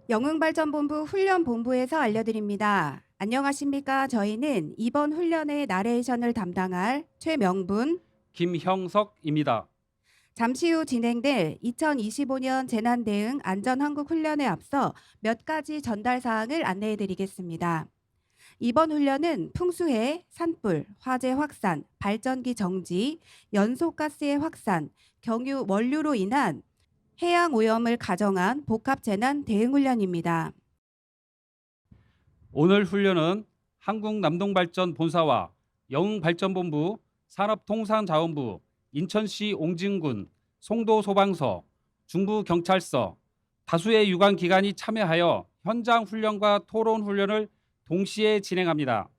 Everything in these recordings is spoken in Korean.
영흥발전본부 훈련본부에서 알려드립니다. 안녕하십니까? 저희는 이번 훈련의 나레이션을 담당할 최명분, 김형석입니다. 잠시 후 진행될 2025년 재난대응 안전한국훈련에 앞서 몇 가지 전달 사항을 안내해드리겠습니다. 이번 훈련은 풍수해, 산불, 화재 확산, 발전기 정지, 연소가스의 확산, 경유 원류로 인한 해양 오염을 가정한 복합재난 대응훈련입니다. 오늘 훈련은 한국남동발전본사와 영흥발전본부, 산업통상자원부, 인천시 옹진군, 송도소방서, 중부경찰서, 다수의 유관기관이 참여하여 현장 훈련과 토론 훈련을 동시에 진행합니다.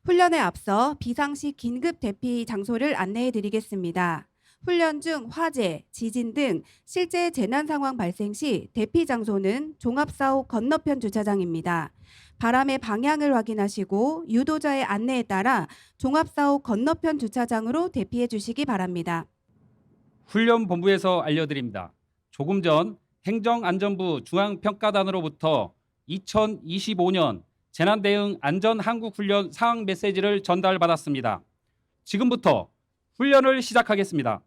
훈련에 앞서 비상시 긴급 대피 장소를 안내해 드리겠습니다. 훈련 중 화재, 지진 등 실제 재난 상황 발생 시 대피 장소는 종합사옥 건너편 주차장입니다. 바람의 방향을 확인하시고 유도자의 안내에 따라 종합사옥 건너편 주차장으로 대피해 주시기 바랍니다. 훈련본부에서 알려드립니다. 조금 전 행정안전부 중앙평가단으로부터 2025년 재난대응 안전한국훈련 상황 메시지를 전달받았습니다. 지금부터 훈련을 시작하겠습니다.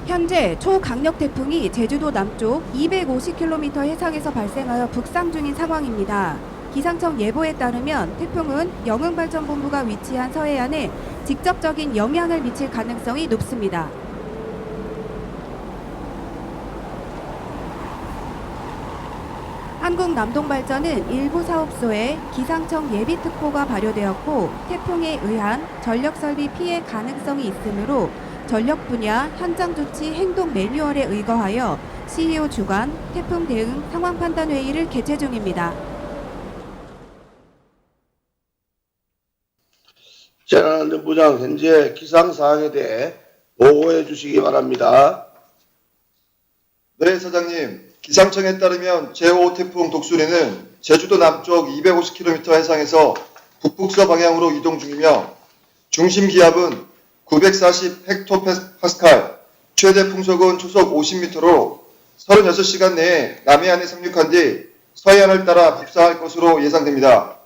현재 초강력 태풍이 제주도 남쪽 250km 해상에서 발생하여 북상 중인 상황입니다. 기상청 예보에 따르면 태풍은 영흥발전본부가 위치한 서해안에 직접적인 영향을 미칠 가능성이 높습니다. 한국남동발전은 일부 사업소에 기상청 예비특보가 발효되었고 태풍에 의한 전력설비 피해 가능성이 있으므로 전력 분야 현장 조치 행동 매뉴얼에 의거하여 CEO 주관 태풍 대응 상황 판단 회의를 개최 중입니다. 재난안전부장 현재 기상 사항에 대해 보고해 주시기 바랍니다. 네, 사장님. 기상청에 따르면 제5 태풍 독수리는 제주도 남쪽 250km 해상에서 북북서 방향으로 이동 중이며 중심 기압은 940 헥토파스칼, 최대 풍속은 초속 50m로 36시간 내에 남해안에 상륙한 뒤 서해안을 따라 북상할 것으로 예상됩니다.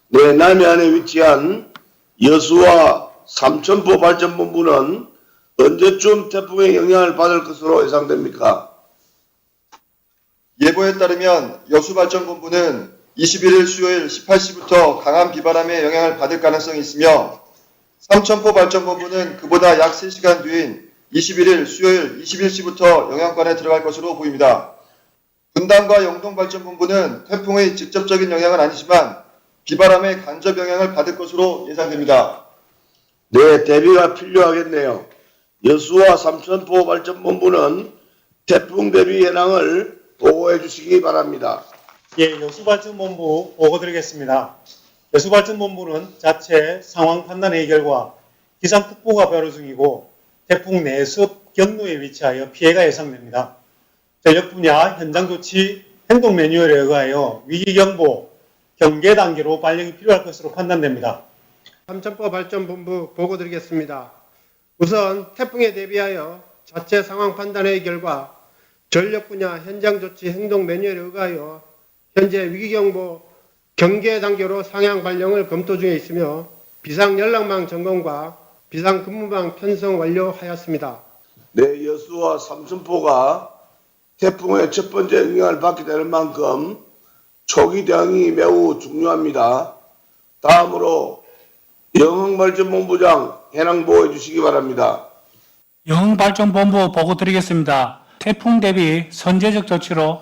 네, 남해안에 위치한 여수와 삼천포 발전본부는 언제쯤 태풍의 영향을 받을 것으로 예상됩니까? 예보에 따르면 여수발전본부는 21일 수요일 18시부터 강한 비바람의 영향을 받을 가능성이 있으며 삼천포 발전본부는 그보다 약 3시간 뒤인 21일 수요일 21시부터 영향권에 들어갈 것으로 보입니다. 분당과 영동발전본부는 태풍의 직접적인 영향은 아니지만 비바람의 간접 영향을 받을 것으로 예상됩니다. 네, 대비가 필요하겠네요. 여수와 삼천포 발전본부는 태풍 대비 현황을 보고해 주시기 바랍니다. 예, 여수발전본부 보고드리겠습니다. 여수발전본부는 자체 상황 판단의 결과 기상특보가 발효 중이고 태풍 내습 경로에 위치하여 피해가 예상됩니다. 전력 분야 현장 조치 행동 매뉴얼에 의하여 위기경보 경계 단계로 발령이 필요할 것으로 판단됩니다. 삼천포 발전본부 보고드리겠습니다. 우선 태풍에 대비하여 자체 상황 판단의 결과 전력 분야 현장 조치 행동 매뉴얼에 의하여 현재 위기경보 경계 단계로 상향 발령을 검토 중에 있으며 비상연락망 점검과 비상근무망 편성 완료하였습니다. 네, 여수와 삼천포가 태풍의 첫 번째 영향을 받게 되는 만큼 초기 대응이 매우 중요합니다. 다음으로 영흥발전본부장 현황 보고해 주시기 바랍니다. 영흥발전본부 보고드리겠습니다. 태풍 대비 선제적 조치로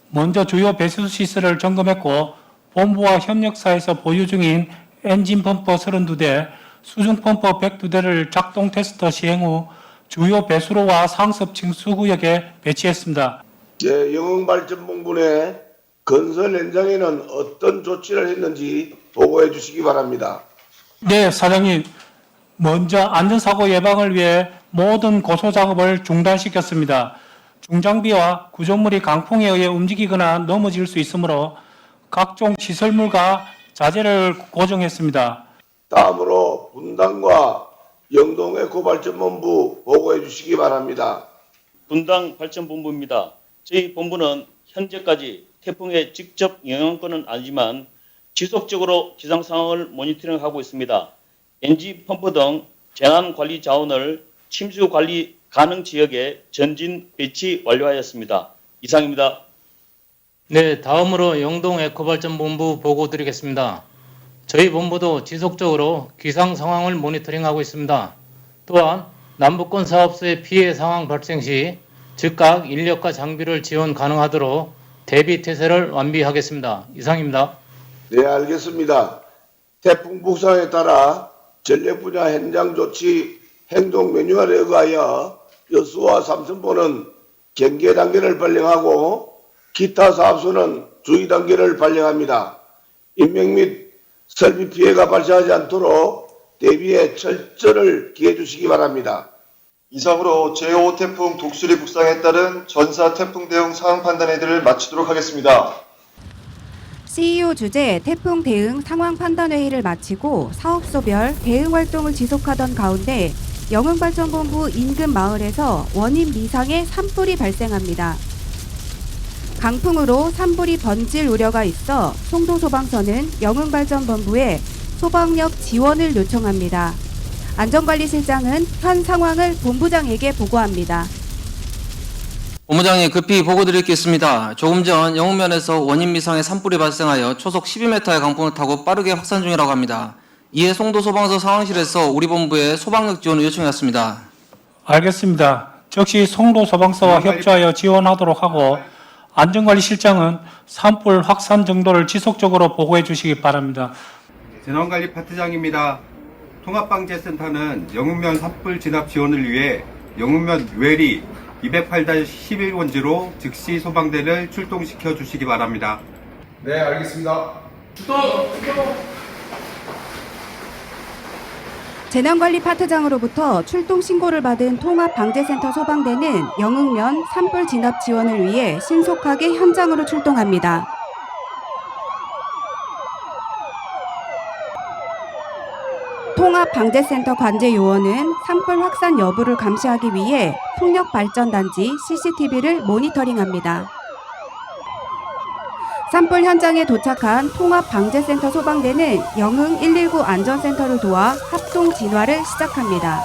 먼저 주요 배수 시설을 점검했고 본부와 협력사에서 보유 중인 엔진 펌프 32대, 수중 펌프 102대를 작동 테스트 시행 후 주요 배수로와 상습 징수구역에 배치했습니다. 네, 영흥발전본부 내 건설 현장에는 어떤 조치를 했는지 보고해 주시기 바랍니다. 네, 사장님. 먼저 안전사고 예방을 위해 모든 고소 작업을 중단시켰습니다. 중장비와 구조물이 강풍에 의해 움직이거나 넘어질 수 있으므로 각종 시설물과 자재를 고정했습니다. 다음으로 분당과 영동에코발전본부 보고해 주시기 바랍니다. 분당 발전본부입니다. 저희 본부는 현재까지 태풍의 직접 영향권은 아니지만 지속적으로 기상 상황을 모니터링하고 있습니다. NG 펌프 등 재난관리 자원을 침수 관리 가능 지역에 전진 배치 완료하였습니다. 이상입니다. 네, 다음으로 영동 에코발전본부 보고 드리겠습니다. 저희 본부도 지속적으로 기상 상황을 모니터링하고 있습니다. 또한 남북권 사업소의 피해 상황 발생 시 즉각 인력과 장비를 지원 가능하도록 대비 태세를 완비하겠습니다. 이상입니다. 네, 알겠습니다. 태풍 북상에 따라 전력 분야 현장 조치 행동 매뉴얼에 의하여 여수와 삼성포는 경계 단계를 발령하고 기타 사업소는 주의 단계를 발령합니다. 인명 및 설비 피해가 발생하지 않도록 대비에 철저를 기해 주시기 바랍니다. 이상으로 제5 태풍 독수리 북상에 따른 전사 태풍 대응 상황 판단회의를 마치도록 하겠습니다. CEO 주재 태풍 대응 상황 판단 회의를 마치고 사업소별 대응 활동을 지속하던 가운데 영흥발전본부 인근 마을에서 원인 미상의 산불이 발생합니다. 강풍으로 산불이 번질 우려가 있어 송도소방서는 영흥발전본부에 소방력 지원을 요청합니다. 안전관리실장은 현 상황을 본부장에게 보고합니다. 본부장님, 급히 보고 드리겠습니다. 조금 전 영흥면에서 원인 미상의 산불이 발생하여 초속 12m의 강풍을 타고 빠르게 확산 중이라고 합니다. 이에 송도소방서 상황실에서 우리 본부에 소방력 지원을 요청했습니다. 알겠습니다. 즉시 송도소방서와 협조하여 지원하도록 하고 안전관리실장은 산불 확산 정도를 지속적으로 보고해 주시기 바랍니다. 재난관리 파트장입니다. 통합방재센터는 영흥면 산불 진압 지원을 위해 영흥면 외리 208-11원지로 즉시 소방대를 출동시켜 주시기 바랍니다. 네, 알겠습니다. 재난관리 파트장으로부터 출동 신고를 받은 통합방재센터 소방대는 영흥면 산불 진압 지원을 위해 신속하게 현장으로 출동합니다. 통합방재센터 관제요원은 산불 확산 여부를 감시하기 위해 풍력발전단지 CCTV를 모니터링합니다. 산불 현장에 도착한 통합방재센터 소방대는 영흥 119 안전센터를 도와 합동 진화를 시작합니다.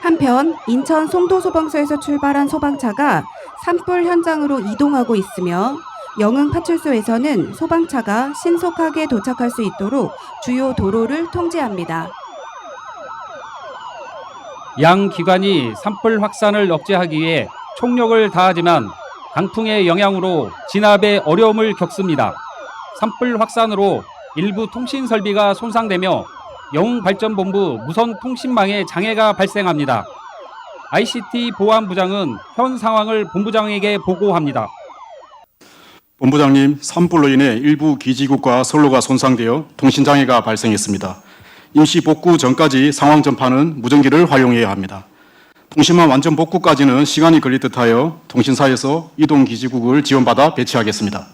한편 인천 송도소방서에서 출발한 소방차가 산불 현장으로 이동하고 있으며 영흥 파출소에서는 소방차가 신속하게 도착할 수 있도록 주요 도로를 통제합니다. 양 기관이 산불 확산을 억제하기 위해 총력을 다하지만 강풍의 영향으로 진압에 어려움을 겪습니다. 산불 확산으로 일부 통신 설비가 손상되며 영흥발전본부 무선 통신망에 장애가 발생합니다. ICT 보안부장은 현 상황을 본부장에게 보고합니다. 본부장님, 산불로 인해 일부 기지국과 선로가 손상되어 통신장애가 발생했습니다. 임시 복구 전까지 상황 전파는 무전기를 활용해야 합니다. 통신망 완전 복구까지는 시간이 걸릴 듯하여 통신사에서 이동 기지국을 지원받아 배치하겠습니다.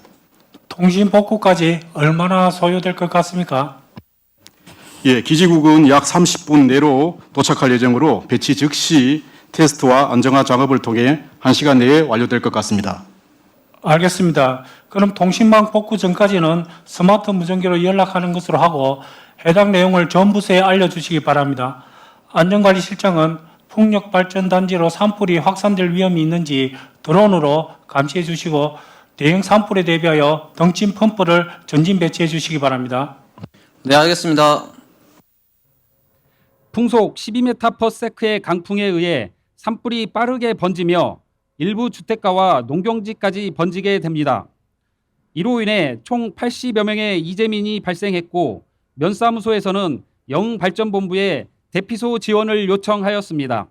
통신 복구까지 얼마나 소요될 것 같습니까? 예, 기지국은 약 30분 내로 도착할 예정으로 배치 즉시 테스트와 안정화 작업을 통해 1시간 내에 완료될 것 같습니다. 알겠습니다. 그럼 통신망 복구 전까지는 스마트 무전기로 연락하는 것으로 하고 해당 내용을 전 부서에 알려주시기 바랍니다. 안전관리실장은 풍력발전단지로 산불이 확산될 위험이 있는지 드론으로 감시해 주시고 대형 산불에 대비하여 덩친 펌프를 전진 배치해 주시기 바랍니다. 네, 알겠습니다. 풍속 12m/s의 강풍에 의해 산불이 빠르게 번지며 일부 주택가와 농경지까지 번지게 됩니다. 이로 인해 총 80여 명의 이재민이 발생했고 면사무소에서는 영흥발전본부에 대피소 지원을 요청하였습니다.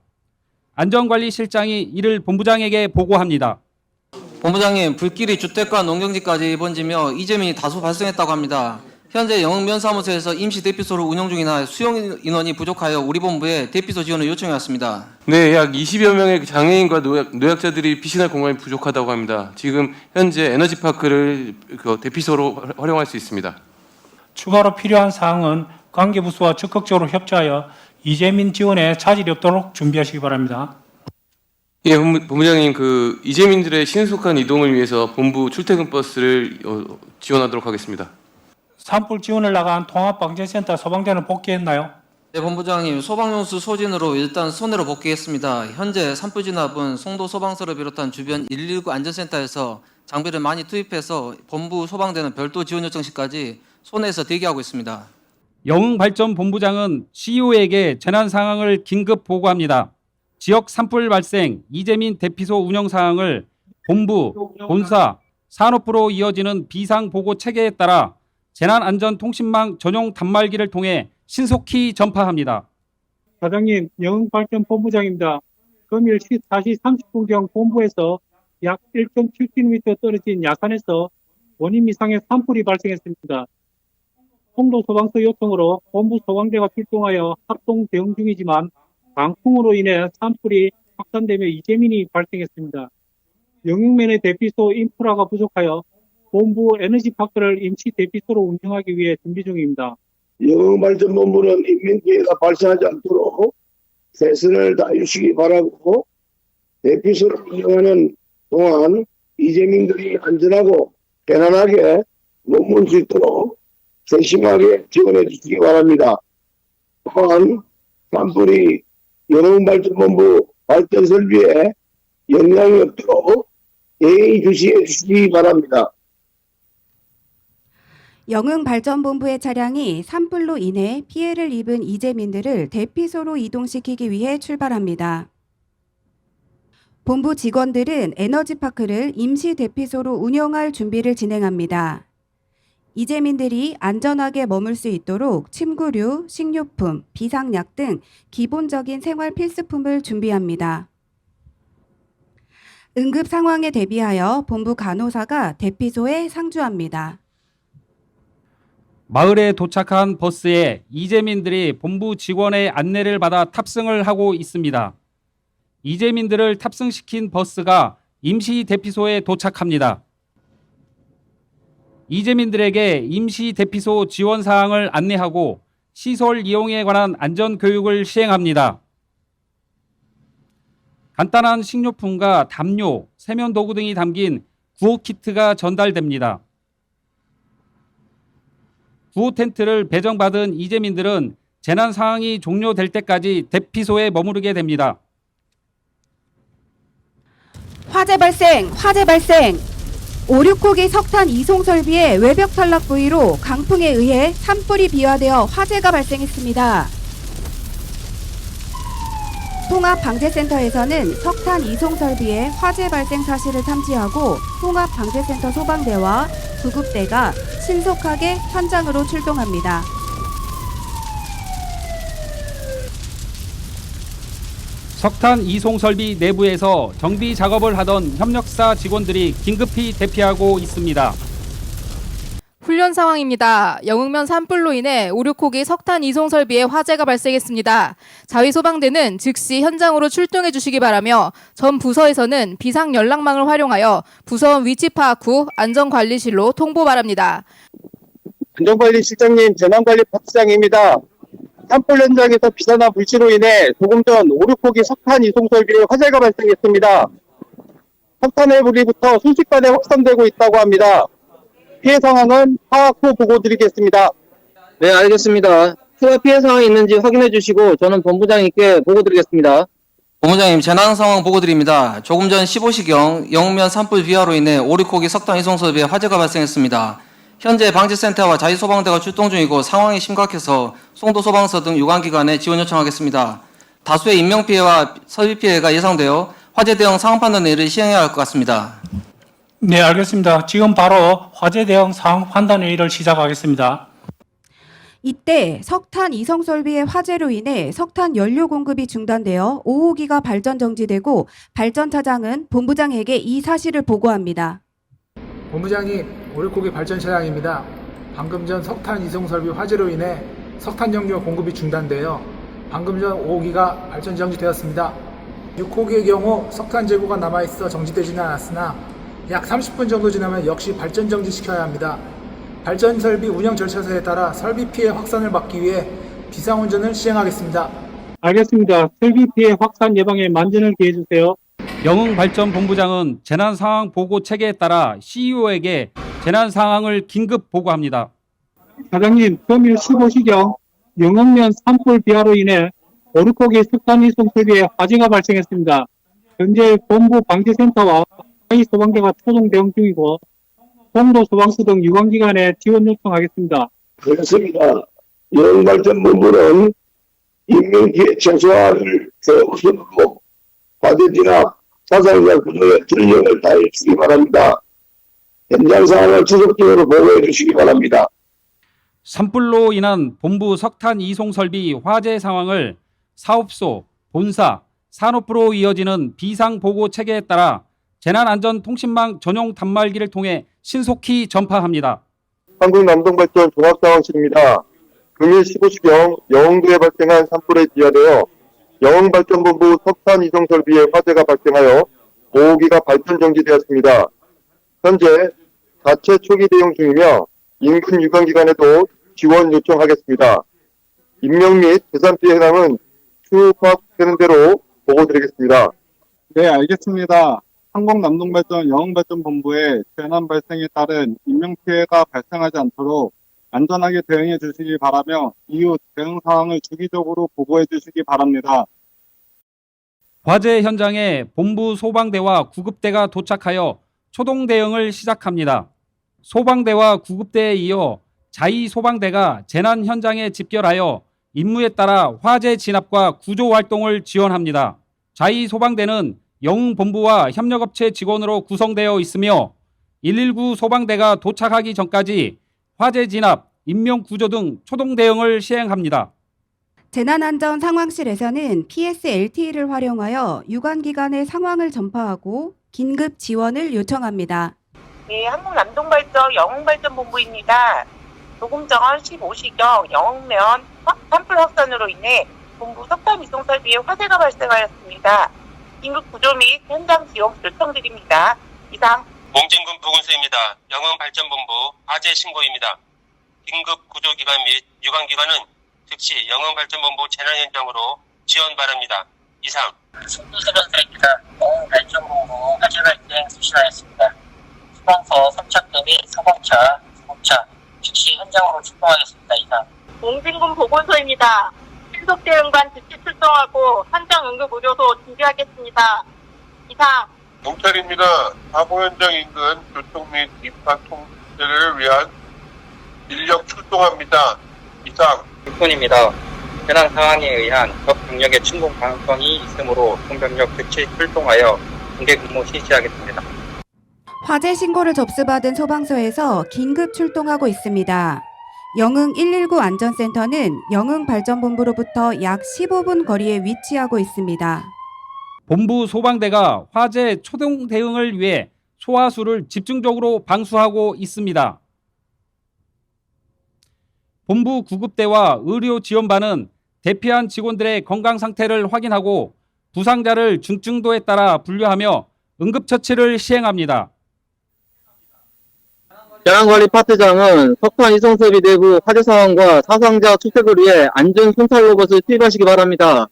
안전관리실장이 이를 본부장에게 보고합니다. 본부장님, 불길이 주택과 농경지까지 번지며 이재민이 다수 발생했다고 합니다. 현재 영흥면 사무소에서 임시 대피소를 운영 중이나 수용 인원이 부족하여 우리 본부에 대피소 지원을 요청해 왔습니다. 네, 약 20여 명의 장애인과 노약자들이 피신할 공간이 부족하다고 합니다. 지금 현재 에너지파크를 대피소로 활용할 수 있습니다. 추가로 필요한 사항은 관계부서와 적극적으로 협조하여 이재민 지원에 차질이 없도록 준비하시기 바랍니다. 예, 본부장님, 이재민들의 신속한 이동을 위해서 본부 출퇴근 버스를 지원하도록 하겠습니다. 산불 지원을 나간 통합방재센터 소방대는 복귀했나요? 네, 본부장님, 소방용수 소진으로 일단 손해로 복귀했습니다. 현재 산불 진압은 송도 소방서를 비롯한 주변 119 안전센터에서 장비를 많이 투입해서 본부 소방대는 별도 지원 요청 시까지 손해에서 대기하고 있습니다. 영흥발전본부장은 CEO에게 재난 상황을 긴급 보고합니다. 지역 산불 발생, 이재민 대피소 운영 사항을 본부, 본사, 산업부로 이어지는 비상보고 체계에 따라 재난안전통신망 전용 단말기를 통해 신속히 전파합니다. 사장님, 영흥발전본부장입니다. 금일 14시 30분경 본부에서 약 1.7km 떨어진 야산에서 원인 미상의 산불이 발생했습니다. 송도 소방서 요청으로 본부 소방대가 출동하여 합동 대응 중이지만 강풍으로 인해 산불이 확산되며 이재민이 발생했습니다. 영흥면의 대피소 인프라가 부족하여 본부 에너지파크를 임시 대피소로 운영하기 위해 준비 중입니다. 영흥발전본부는 인명피해가 발생하지 않도록 최선을 다해주시기 바라고 대피소를 운영하는 동안 이재민들이 안전하고 편안하게 머물 수 있도록 세심하게 지원해 주시기 바랍니다. 또한 산불이 영흥발전본부 발전 설비에 영향이 없도록 예의 주시해 주시기 바랍니다. 영흥발전본부의 차량이 산불로 인해 피해를 입은 이재민들을 대피소로 이동시키기 위해 출발합니다. 본부 직원들은 에너지파크를 임시 대피소로 운영할 준비를 진행합니다. 이재민들이 안전하게 머물 수 있도록 침구류, 식료품, 비상약 등 기본적인 생활 필수품을 준비합니다. 응급 상황에 대비하여 본부 간호사가 대피소에 상주합니다. 마을에 도착한 버스에 이재민들이 본부 직원의 안내를 받아 탑승을 하고 있습니다. 이재민들을 탑승시킨 버스가 임시 대피소에 도착합니다. 이재민들에게 임시 대피소 지원 사항을 안내하고 시설 이용에 관한 안전 교육을 시행합니다. 간단한 식료품과 담요, 세면 도구 등이 담긴 구호 키트가 전달됩니다. 구호 텐트를 배정받은 이재민들은 재난 상황이 종료될 때까지 대피소에 머무르게 됩니다. 화재 발생! 5,6호기 석탄 이송 설비의 외벽 탈락 부위로 강풍에 의해 산불이 비화되어 화재가 발생했습니다. 통합방재센터에서는 석탄 이송 설비의 화재 발생 사실을 탐지하고 통합방재센터 소방대와 구급대가 신속하게 현장으로 출동합니다. 석탄 이송 설비 내부에서 정비 작업을 하던 협력사 직원들이 긴급히 대피하고 있습니다. 훈련 상황입니다. 영흥면 산불로 인해 5,6호기 석탄 이송 설비에 화재가 발생했습니다. 자위소방대는 즉시 현장으로 출동해 주시기 바라며 전 부서에서는 비상 연락망을 활용하여 부서원 위치 파악 후 안전관리실로 통보 바랍니다. 안전관리실장님, 재난관리 파트장입니다. 산불 현장에서 비산화 물질로 인해 조금 전 5,6호기 석탄 이송 설비에 화재가 발생했습니다. 석탄의 불이부터 순식간에 확산되고 있다고 합니다. 피해 상황은 파악 후 보고드리겠습니다. 네, 알겠습니다. 추가 피해 상황이 있는지 확인해 주시고 저는 본부장님께 보고드리겠습니다. 본부장님, 재난 상황 보고드립니다. 조금 전 15시경 영흥면 산불 비화로 인해 5,6호기 석탄 이송 설비에 화재가 발생했습니다. 현재 방재센터와 자위소방대가 출동 중이고 상황이 심각해서 송도 소방서 등 유관기관에 지원 요청하겠습니다. 다수의 인명피해와 설비 피해가 예상되어 화재 대응 상황 판단 회의를 시행해야 할 것 같습니다. 네, 알겠습니다. 지금 바로 화재 대응 상황 판단 회의를 시작하겠습니다. 이때 석탄 이송 설비의 화재로 인해 석탄 연료 공급이 중단되어 5호기가 발전 정지되고 발전 차장은 본부장에게 이 사실을 보고합니다. 본부장님, 5,6호기 발전 차량입니다. 방금 전 석탄 이송 설비 화재로 인해 석탄 연료 공급이 중단되어 방금 전 5호기가 발전 정지되었습니다. 6호기의 경우 석탄 재고가 남아있어 정지되지는 않았으나 약 30분 정도 지나면 역시 발전 정지시켜야 합니다. 발전 설비 운영 절차에 따라 설비 피해 확산을 막기 위해 비상운전을 시행하겠습니다. 알겠습니다. 설비 피해 확산 예방에 만전을 기해 주세요. 영흥발전본부장은 재난 상황 보고 체계에 따라 CEO에게 재난 상황을 긴급 보고합니다. 사장님, 금일 15시경 영흥면 산불 비화로 인해 오르코기 석탄 이송 설비에 화재가 발생했습니다. 현재 본부 방재센터와 하위 소방대가 초동 대응 중이고 송도 소방서 등 유관기관에 지원 요청하겠습니다. 그렇습니다. 영흥발전본부는 인명피해 최소화를 우선으로 화재 진압, 사상자 구조에 전력을 다해 주시기 바랍니다. 현장 상황을 지속적으로 보고해 주시기 바랍니다. 산불로 인한 본부 석탄 이송 설비 화재 상황을 사업소, 본사, 산업부로 이어지는 비상 보고 체계에 따라 재난안전통신망 전용 단말기를 통해 신속히 전파합니다. 한국남동발전 종합상황실입니다. 금일 15시경 영흥도에 발생한 산불에 비하되어 영흥발전본부 석탄 이송 설비에 화재가 발생하여 5호기가 발전 정지되었습니다. 현재 자체 초기 대응 중이며 인근 유관기관에도 지원 요청하겠습니다. 인명 및 재산 피해 해당은 추후 파악되는 대로 보고드리겠습니다. 네, 알겠습니다. 한국남동발전 영흥발전본부의 재난 발생에 따른 인명피해가 발생하지 않도록 안전하게 대응해 주시기 바라며 이후 대응 상황을 주기적으로 보고해 주시기 바랍니다. 화재 현장에 본부 소방대와 구급대가 도착하여 초동 대응을 시작합니다. 소방대와 구급대에 이어 자위소방대가 재난 현장에 집결하여 임무에 따라 화재 진압과 구조 활동을 지원합니다. 자위소방대는 영흥본부와 협력업체 직원으로 구성되어 있으며 119 소방대가 도착하기 전까지 화재 진압, 인명구조 등 초동 대응을 시행합니다. 재난안전상황실에서는 PSLTE를 활용하여 유관기관의 상황을 전파하고 긴급 지원을 요청합니다. 네, 한국남동발전 영흥발전본부입니다. 조금 전 15시경 영흥면 산불 확산으로 인해 본부 석탄 이송 설비에 화재가 발생하였습니다. 긴급 구조 및 현장 지원 요청드립니다. 이상 봉진군 부군수입니다. 영흥발전본부 화재 신고입니다. 긴급 구조기관 및 유관기관은 즉시 영흥발전본부 재난 현장으로 지원 바랍니다. 이상 신도세전사입니다. 영흥발전본부 화재 발생 수신하였습니다. 소방서 선착대 및 소방차, 구급차 즉시 현장으로 출동하겠습니다. 이상 봉진군 보건소입니다. 신속 대응관 즉시 출동하고 현장 응급 의료소 준비하겠습니다. 이상 경찰입니다. 사고 현장 인근 교통 및 입학 통제를 위한 인력 출동합니다. 이상 육군입니다. 재난 상황에 의한 적 병력의 침공 가능성이 있으므로 공병력 즉시 출동하여 공개 근무 실시하겠습니다. 화재 신고를 접수받은 소방서에서 긴급 출동하고 있습니다. 영흥 119 안전센터는 영흥발전본부로부터 약 15분 거리에 위치하고 있습니다. 본부 소방대가 화재 초동 대응을 위해 소화수를 집중적으로 방수하고 있습니다. 본부 구급대와 의료지원반은 대피한 직원들의 건강 상태를 확인하고 부상자를 중증도에 따라 분류하며 응급처치를 시행합니다. 재난관리 파트장은 석탄 이송설비 내부 화재 상황과 사상자 추적을 위해 안전 순찰 로봇을 투입하시기 바랍니다.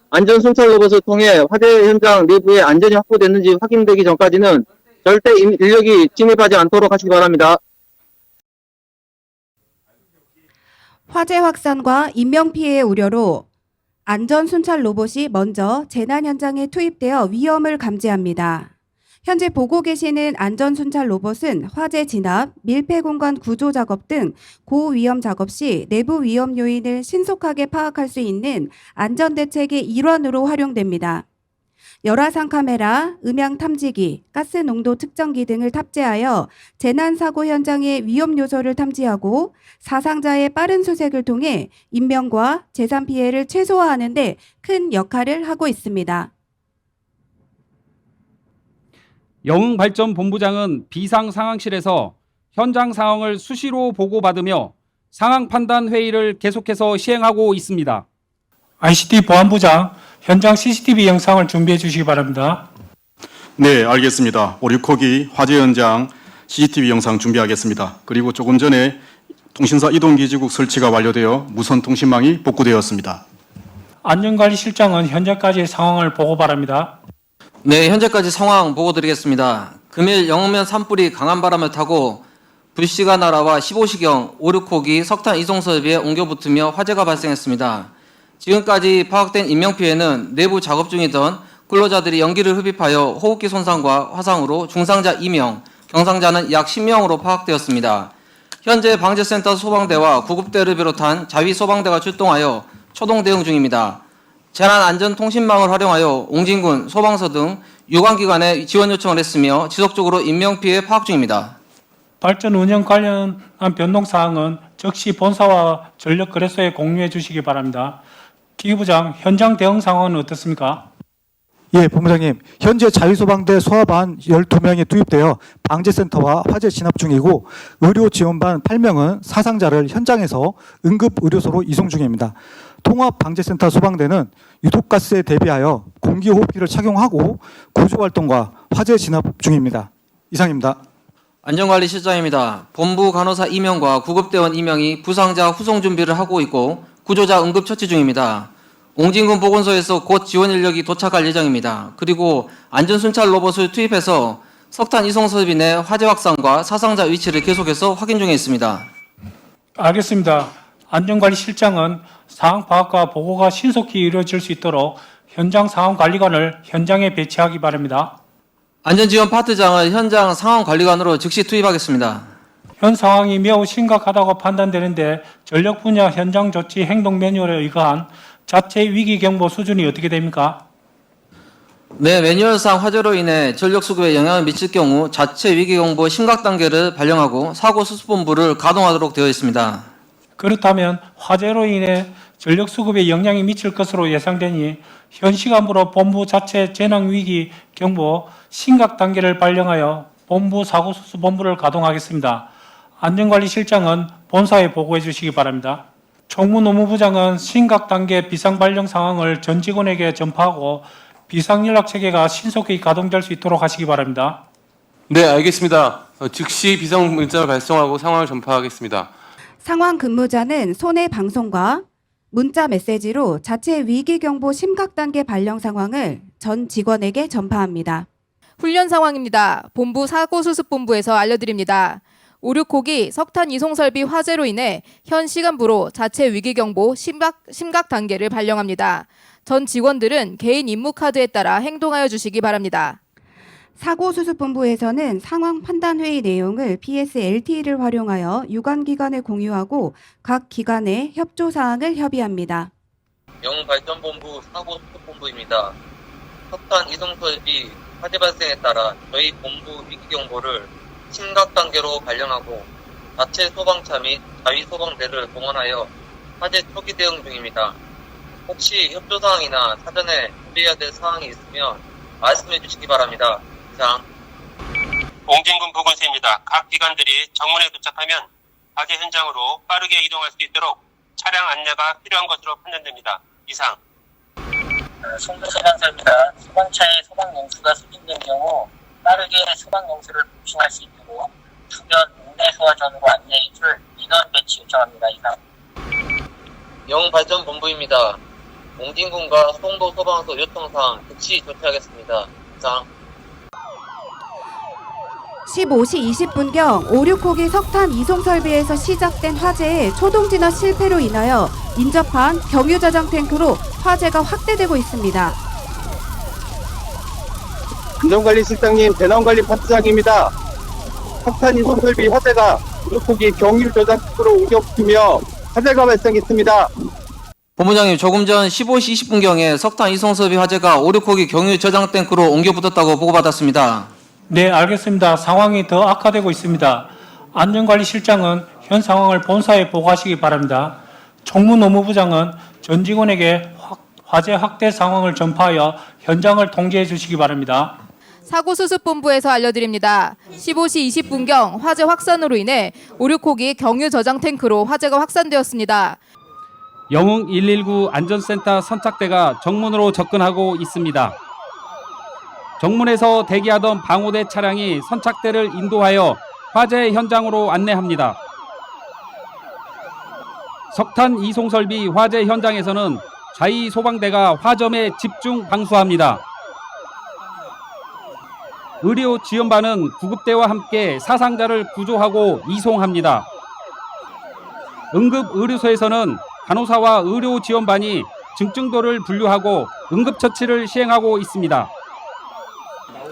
안전 순찰 로봇을 통해 화재 현장 내부에 안전이 확보됐는지 확인되기 전까지는 절대 인력이 진입하지 않도록 하시기 바랍니다. 화재 확산과 인명피해의 우려로 안전순찰 로봇이 먼저 재난 현장에 투입되어 위험을 감지합니다. 현재 보고 계시는 안전순찰 로봇은 화재 진압, 밀폐 공간 구조 작업 등 고위험 작업 시 내부 위험 요인을 신속하게 파악할 수 있는 안전대책의 일환으로 활용됩니다. 열화상 카메라, 음향 탐지기, 가스 농도 측정기 등을 탑재하여 재난사고 현장의 위험 요소를 탐지하고 사상자의 빠른 수색을 통해 인명과 재산 피해를 최소화하는 데 큰 역할을 하고 있습니다. 영흥발전본부장은 비상상황실에서 현장 상황을 수시로 보고받으며 상황 판단 회의를 계속해서 시행하고 있습니다. ICT 보안부장 현장 CCTV 영상을 준비해 주시기 바랍니다. 네, 알겠습니다. 5, 6호기 화재 현장 CCTV 영상 준비하겠습니다. 그리고 조금 전에 통신사 이동기지국 설치가 완료되어 무선 통신망이 복구되었습니다. 안전관리실장은 현재까지의 상황을 보고 바랍니다. 네, 현재까지 상황 보고 드리겠습니다. 금일 영흥면 산불이 강한 바람을 타고 불씨가 날아와 15시경 5, 6호기 석탄 이송 설비에 옮겨 붙으며 화재가 발생했습니다. 지금까지 파악된 인명피해는 내부 작업 중이던 근로자들이 연기를 흡입하여 호흡기 손상과 화상으로 중상자 2명, 경상자는 약 10명으로 파악되었습니다. 현재 방재센터 소방대와 구급대를 비롯한 자위 소방대가 출동하여 초동 대응 중입니다. 재난안전통신망을 활용하여 옹진군, 소방서 등 유관기관에 지원 요청을 했으며 지속적으로 인명피해 파악 중입니다. 발전 운영 관련한 변동사항은 즉시 본사와 전력거래소에 공유해 주시기 바랍니다. 기부장, 현장 대응 상황은 어떻습니까? 예, 본부장님. 현재 자유소방대 소화반 12명이 투입되어 방재센터와 화재 진압 중이고 의료 지원반 8명은 사상자를 현장에서 응급의료소로 이송 중입니다. 통합방재센터 소방대는 유독가스에 대비하여 공기호흡기를 착용하고 구조활동과 화재 진압 중입니다. 이상입니다. 안전관리실장입니다. 본부 간호사 2명과 구급대원 2명이 부상자 후송 준비를 하고 있고 구조자 응급처치 중입니다. 옹진군 보건소에서 곧 지원 인력이 도착할 예정입니다. 그리고 안전순찰 로봇을 투입해서 석탄 이송 설비 내 화재 확산과 사상자 위치를 계속해서 확인 중에 있습니다. 알겠습니다. 안전관리실장은 상황 파악과 보고가 신속히 이루어질 수 있도록 현장 상황관리관을 현장에 배치하기 바랍니다. 안전지원 파트장을 현장 상황관리관으로 즉시 투입하겠습니다. 현 상황이 매우 심각하다고 판단되는데 전력 분야 현장 조치 행동 매뉴얼에 의거한 자체 위기 경보 수준이 어떻게 됩니까? 네, 매뉴얼상 화재로 인해 전력 수급에 영향을 미칠 경우 자체 위기 경보 심각 단계를 발령하고 사고 수습본부를 가동하도록 되어 있습니다. 그렇다면 화재로 인해 전력 수급에 영향이 미칠 것으로 예상되니 현 시간부로 본부 자체 재난 위기 경보 심각 단계를 발령하여 본부 사고 수습본부를 가동하겠습니다. 안전관리실장은 본사에 보고해 주시기 바랍니다. 총무노무부장은 심각 단계 비상 발령 상황을 전 직원에게 전파하고 비상연락체계가 신속히 가동될 수 있도록 하시기 바랍니다. 네, 알겠습니다. 즉시 비상 문자를 발송하고 상황을 전파하겠습니다. 상황 근무자는 손해 방송과 문자 메시지로 자체 위기 경보 심각 단계 발령 상황을 전 직원에게 전파합니다. 훈련 상황입니다. 본부 사고수습본부에서 알려드립니다. 5, 6호기 석탄 이송설비 화재로 인해 현 시간부로 자체 위기경보 심각 단계를 발령합니다. 전 직원들은 개인 임무카드에 따라 행동하여 주시기 바랍니다. 사고수습본부에서는 상황 판단 회의 내용을 PSLT를 활용하여 유관기관에 공유하고 각 기관의 협조사항을 협의합니다. 영발전본부 사고수습본부입니다. 석탄 이송설비 화재 발생에 따라 저희 본부 위기경보를 심각 단계로 발령하고 자체 소방차 및 자위 소방대를 동원하여 화재 초기 대응 중입니다. 혹시 협조사항이나 사전에 준비해야 될 사항이 있으면 말씀해 주시기 바랍니다. 이상. 옹진군 보건소입니다. 각 기관들이 정문에 도착하면 화재 현장으로 빠르게 이동할 수 있도록 차량 안내가 필요한 것으로 판단됩니다. 이상. 송도소방서입니다. 소방차의 소방용수가 소진된 경우 빠르게 소방용수를 부충할 수 있도록 주변 읍내소화전으로 안내해줄 인원 배치 요청합니다. 이상. 영발전본부입니다. 옹진군과 송도소방서 요청사항 즉시 조치하겠습니다. 이상. 15시 20분경 5, 6호기 석탄 이송설비에서 시작된 화재의 초동진화 실패로 인하여 인접한 경유저장 탱크로 화재가 확대되고 있습니다. 안전관리실장님, 재난관리 파트장입니다. 석탄 이송설비 화재가 5, 6호기 경유저장 탱크로 옮겨 붙으며 화재가 발생했습니다. 본부장님, 조금 전 15시 20분경에 석탄 이송설비 화재가 5, 6호기 경유 저장 탱크로 옮겨 붙었다고 보고받았습니다. 네, 알겠습니다. 상황이 더 악화되고 있습니다. 안전관리실장은 현 상황을 본사에 보고하시기 바랍니다. 총무노무부장은 전 직원에게 화재 확대 상황을 전파하여 현장을 통제해 주시기 바랍니다. 사고수습본부에서 알려드립니다. 15시 20분경 화재 확산으로 인해 오륙호기 경유 저장 탱크로 화재가 확산되었습니다. 영흥 119 안전센터 선착대가 정문으로 접근하고 있습니다. 정문에서 대기하던 방호대 차량이 선착대를 인도하여 화재 현장으로 안내합니다. 석탄 이송 설비 화재 현장에서는 자위 소방대가 화점에 집중 방수합니다. 의료 지원반은 구급대와 함께 사상자를 구조하고 이송합니다. 응급의료소에서는 간호사와 의료 지원반이 중증도를 분류하고 응급처치를 시행하고 있습니다.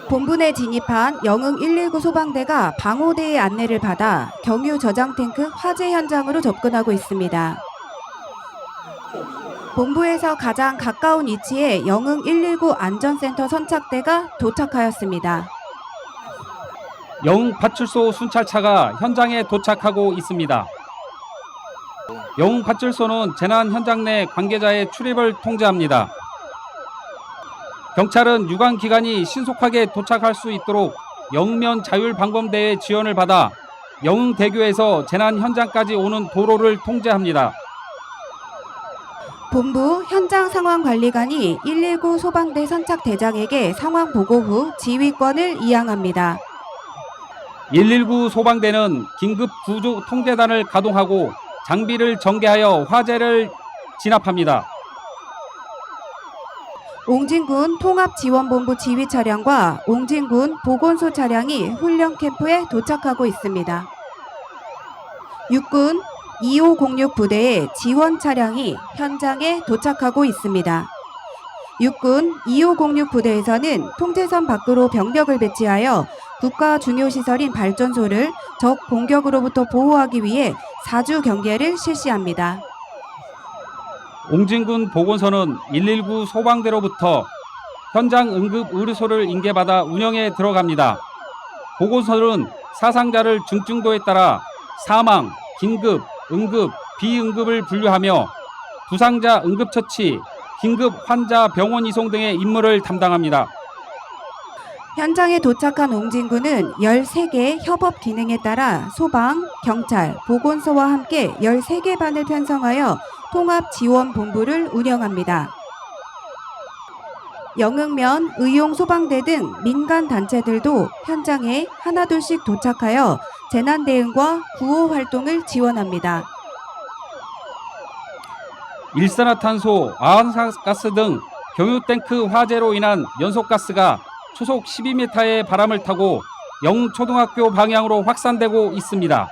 본부 내 진입한 영흥 119 소방대가 방호대의 안내를 받아 경유 저장 탱크 화재 현장으로 접근하고 있습니다. 본부에서 가장 가까운 위치에 영흥 119 안전센터 선착대가 도착하였습니다. 영흥 파출소 순찰차가 현장에 도착하고 있습니다. 영흥 파출소는 재난 현장 내 관계자의 출입을 통제합니다. 경찰은 유관기관이 신속하게 도착할 수 있도록 영면 자율방범대의 지원을 받아 영흥대교에서 재난 현장까지 오는 도로를 통제합니다. 본부 현장 상황 관리관이 119 소방대 선착대장에게 상황 보고 후 지휘권을 이양합니다. 119 소방대는 긴급 구조 통제단을 가동하고 장비를 전개하여 화재를 진압합니다. 옹진군 통합지원본부 지휘 차량과 옹진군 보건소 차량이 훈련 캠프에 도착하고 있습니다. 육군 2506 부대의 지원 차량이 현장에 도착하고 있습니다. 육군 2506 부대에서는 통제선 밖으로 병력을 배치하여 국가 중요시설인 발전소를 적 공격으로부터 보호하기 위해 사주 경계를 실시합니다. 옹진군 보건소는 119 소방대로부터 현장 응급 의료소를 인계받아 운영에 들어갑니다. 보건소는 사상자를 중증도에 따라 사망, 긴급, 응급, 비응급을 분류하며 부상자 응급처치, 긴급 환자 병원 이송 등의 임무를 담당합니다. 현장에 도착한 옹진군은 13개 협업 기능에 따라 소방, 경찰, 보건소와 함께 13개 반을 편성하여 통합지원본부를 운영합니다. 영흥면 의용소방대 등 민간단체들도 현장에 하나둘씩 도착하여 재난대응과 구호 활동을 지원합니다. 일산화탄소, 아한가스 등 경유탱크 화재로 인한 연소가스가 초속 12m의 바람을 타고 영초등학교 방향으로 확산되고 있습니다.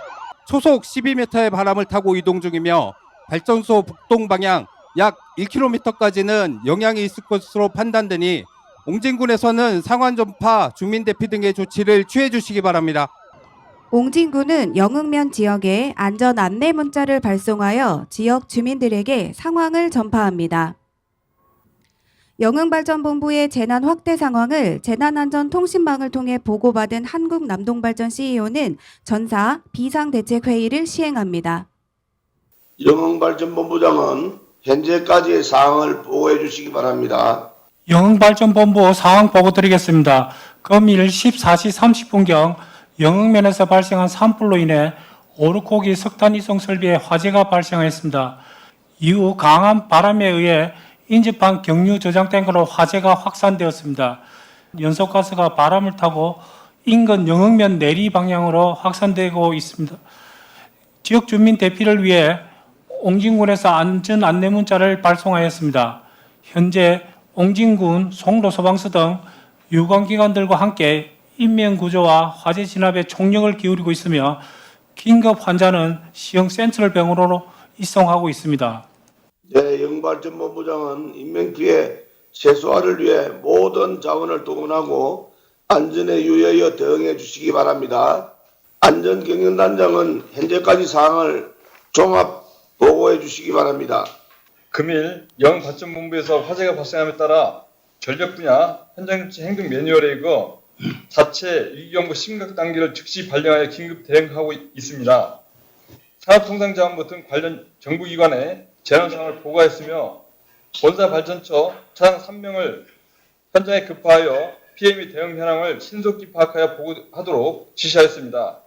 초속 12m의 바람을 타고 이동 중이며 발전소 북동 방향 약 1km까지는 영향이 있을 것으로 판단되니 옹진군에서는 상황 전파, 주민 대피 등의 조치를 취해 주시기 바랍니다. 옹진군은 영흥면 지역에 안전 안내 문자를 발송하여 지역 주민들에게 상황을 전파합니다. 영흥발전본부의 재난 확대 상황을 재난안전통신망을 통해 보고받은 한국남동발전 CEO는 전사 비상대책회의를 시행합니다. 영흥발전본부장은 현재까지의 상황을 보고해 주시기 바랍니다. 영흥발전본부 상황 보고 드리겠습니다. 금일 14시 30분경 영흥면에서 발생한 산불로 인해 오르코기 석탄 이송 설비에 화재가 발생하였습니다. 이후 강한 바람에 의해 인접한 경유 저장 탱크로 화재가 확산되었습니다. 연소가스가 바람을 타고 인근 영흥면 내리 방향으로 확산되고 있습니다. 지역 주민 대피를 위해 옹진군에서 안전 안내 문자를 발송하였습니다. 현재 옹진군, 송도 소방서 등 유관기관들과 함께 인명 구조와 화재 진압에 총력을 기울이고 있으며 긴급 환자는 시흥 센트럴 병원으로 이송하고 있습니다. 네, 영발전본부장은 인명피해 최소화를 위해 모든 자원을 동원하고 안전에 유의하여 대응해 주시기 바랍니다. 안전경영단장은 현재까지 사항을 종합 보고해 주시기 바랍니다. 금일 영발전본부에서 화재가 발생함에 따라 전력 분야 현장조치 행동 매뉴얼에 의거 자체 위기경보 심각 단계를 즉시 발령하여 긴급 대응하고 있습니다. 산업통상자원부 등 관련 정부기관에 재난 상황을 보고하였으며 본사 발전처 차량 3명을 현장에 급파하여 피해 및 대응 현황을 신속히 파악하여 보고하도록 지시하였습니다.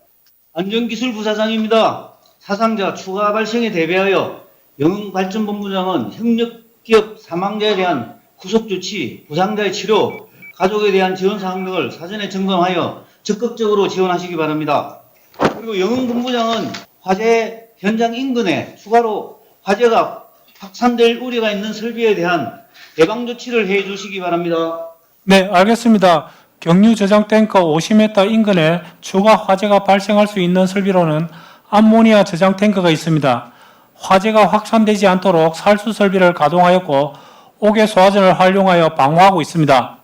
안전기술부사장입니다. 사상자 추가 발생에 대비하여 영흥발전본부장은 협력기업 사망자에 대한 구속조치, 부상자의 치료, 가족에 대한 지원 사항 등을 사전에 점검하여 적극적으로 지원하시기 바랍니다. 그리고 영흥본부장은 화재 현장 인근에 추가로 화재가 확산될 우려가 있는 설비에 대한 예방조치를 해주시기 바랍니다. 네, 알겠습니다. 경유 저장 탱커 50m 인근에 추가 화재가 발생할 수 있는 설비로는 암모니아 저장 탱크가 있습니다. 화재가 확산되지 않도록 살수 설비를 가동하였고 5개 소화전을 활용하여 방어하고 있습니다.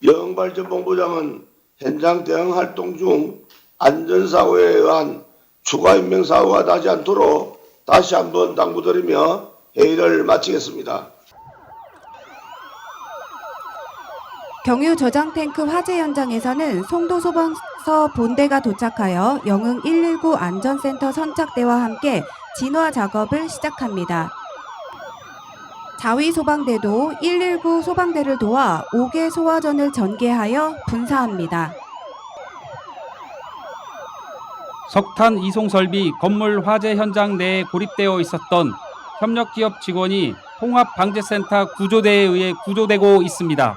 영흥발전본부장은 현장 대응 활동 중 안전사고에 의한 추가 인명사고가 나지 않도록 다시 한번 당부드리며 회의를 마치겠습니다. 경유 저장 탱크 화재 현장에서는 송도소방서 본대가 도착하여 영흥 119 안전센터 선착대와 함께 진화 작업을 시작합니다. 자위소방대도 119 소방대를 도와 5개 소화전을 전개하여 분사합니다. 석탄 이송 설비 건물 화재 현장 내에 고립되어 있었던 협력기업 직원이 통합방재센터 구조대에 의해 구조되고 있습니다.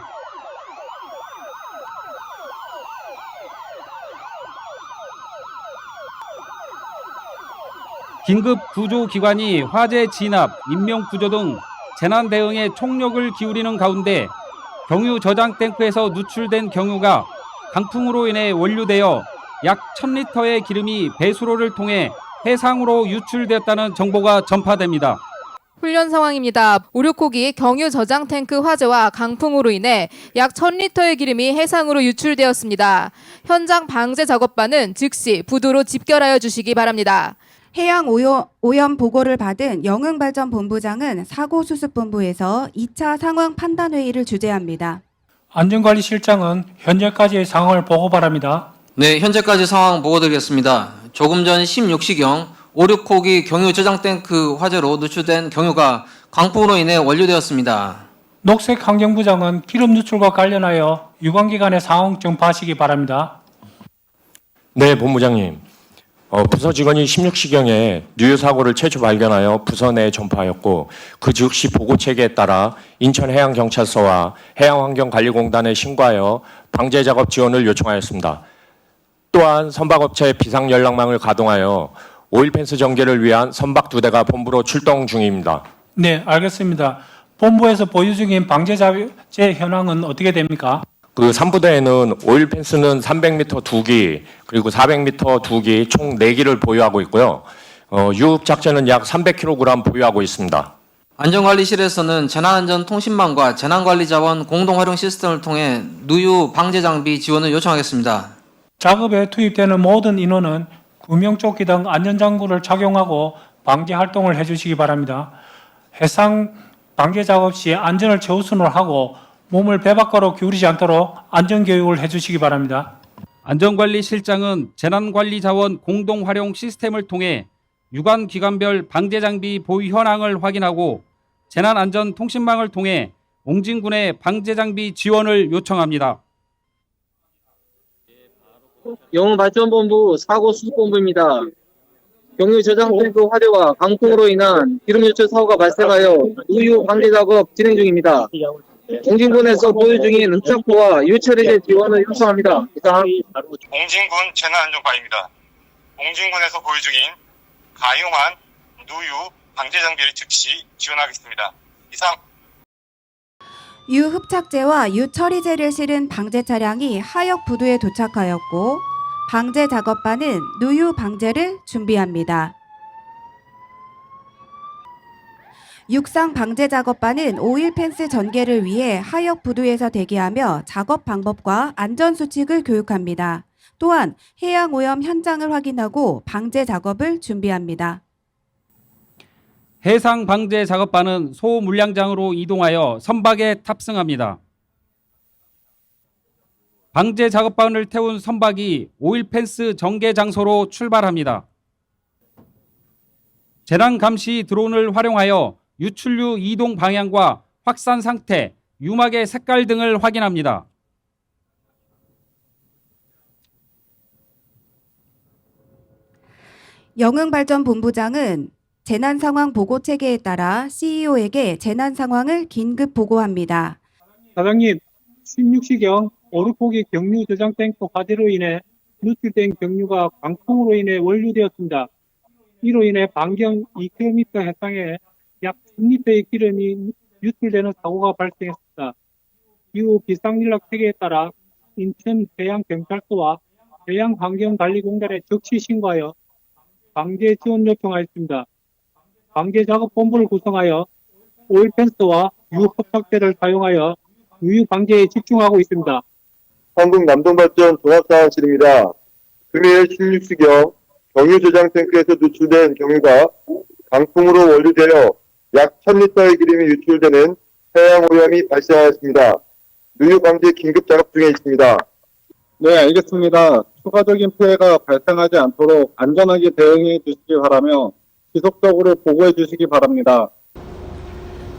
긴급 구조기관이 화재 진압, 인명구조 등 재난 대응에 총력을 기울이는 가운데 경유 저장 탱크에서 누출된 경유가 강풍으로 인해 원류되어 약 1000리터의 기름이 배수로를 통해 해상으로 유출되었다는 정보가 전파됩니다. 훈련 상황입니다. 오륙호기 경유 저장 탱크 화재와 강풍으로 인해 약 1000리터의 기름이 해상으로 유출되었습니다. 현장 방제 작업반은 즉시 부두로 집결하여 주시기 바랍니다. 해양 오염 보고를 받은 영흥발전본부장은 사고수습본부에서 2차 상황 판단 회의를 주재합니다. 안전관리실장은 현재까지의 상황을 보고 바랍니다. 네, 현재까지 상황 보고드리겠습니다. 조금 전 16시경 5,6호기 경유 저장 탱크 화재로 누출된 경유가 강풍으로 인해 원류되었습니다. 녹색환경부장은 기름 누출과 관련하여 유관기관의 상황 전파하시기 바랍니다. 네, 본부장님. 부서 직원이 16시경에 누유 사고를 최초 발견하여 부서 내에 전파하였고 그 즉시 보고 체계에 따라 인천해양경찰서와 해양환경관리공단에 신고하여 방제 작업 지원을 요청하였습니다. 또한 선박업체 비상연락망을 가동하여 오일펜스 전개를 위한 선박 2대가 본부로 출동 중입니다. 네, 알겠습니다. 본부에서 보유 중인 방제 자재 현황은 어떻게 됩니까? 그 3부대에는 오일펜스는 300m 2기, 그리고 400m 2기, 총 4기를 보유하고 있고요. 유흡작전은 약 300kg 보유하고 있습니다. 안전관리실에서는 재난안전통신망과 재난관리자원 공동활용 시스템을 통해 누유 방제 장비 지원을 요청하겠습니다. 작업에 투입되는 모든 인원은 구명조끼 등 안전장구를 착용하고 방제 활동을 해주시기 바랍니다. 해상 방제 작업 시 안전을 최우선으로 하고 몸을 배 밖으로 기울이지 않도록 안전교육을 해주시기 바랍니다. 안전관리실장은 재난관리자원 공동활용 시스템을 통해 유관기관별 방제장비 보유 현황을 확인하고 재난안전통신망을 통해 옹진군의 방제장비 지원을 요청합니다. 영흥발전본부 사고수습본부입니다. 경유 저장 탱크 화재와 강풍으로 인한 기름 유출 사고가 발생하여 우유 방제 작업 진행 중입니다. 옹진군에서 보유 중인 흡착포와 유체리제 지원을 요청합니다. 이상. 옹진군 재난안전과입니다. 옹진군에서 보유 중인 가용한 누유 방제 장비를 즉시 지원하겠습니다. 이상. 유흡착제와 유처리제를 실은 방제 차량이 하역 부두에 도착하였고 방제 작업반은 누유 방제를 준비합니다. 육상 방제 작업반은 오일펜스 전개를 위해 하역 부두에서 대기하며 작업 방법과 안전수칙을 교육합니다. 또한 해양오염 현장을 확인하고 방제 작업을 준비합니다. 해상 방제 작업반은 소물량장으로 이동하여 선박에 탑승합니다. 방제 작업반을 태운 선박이 오일펜스 전개 장소로 출발합니다. 재난 감시 드론을 활용하여 유출류 이동 방향과 확산 상태, 유막의 색깔 등을 확인합니다. 영흥발전본부장은 재난상황 보고 체계에 따라 CEO에게 재난 상황을 긴급 보고합니다. 사장님, 16시경 오르포기 경유 저장 탱크 화재로 인해 누출된 경유가 강풍으로 인해 원류되었습니다. 이로 인해 반경 2km 해상에 약 10리터의 기름이 유출되는 사고가 발생했습니다. 이후 비상연락 체계에 따라 인천해양경찰서와 해양환경관리공단에 즉시 신고하여 방제 지원 요청하였습니다. 방제 작업 본부를 구성하여 오일 펜스와 유흡착제를 사용하여 유유 방제에 집중하고 있습니다. 한국남동발전 종합상황실입니다. 금일 16시경 경유 저장 탱크에서 누출된 경유가 강풍으로 원류되어 약 1000리터의 기름이 유출되는 해양 오염이 발생하였습니다. 누유 방제 긴급 작업 중에 있습니다. 네, 알겠습니다. 추가적인 피해가 발생하지 않도록 안전하게 대응해 주시기 바라며 지속적으로 보고해 주시기 바랍니다.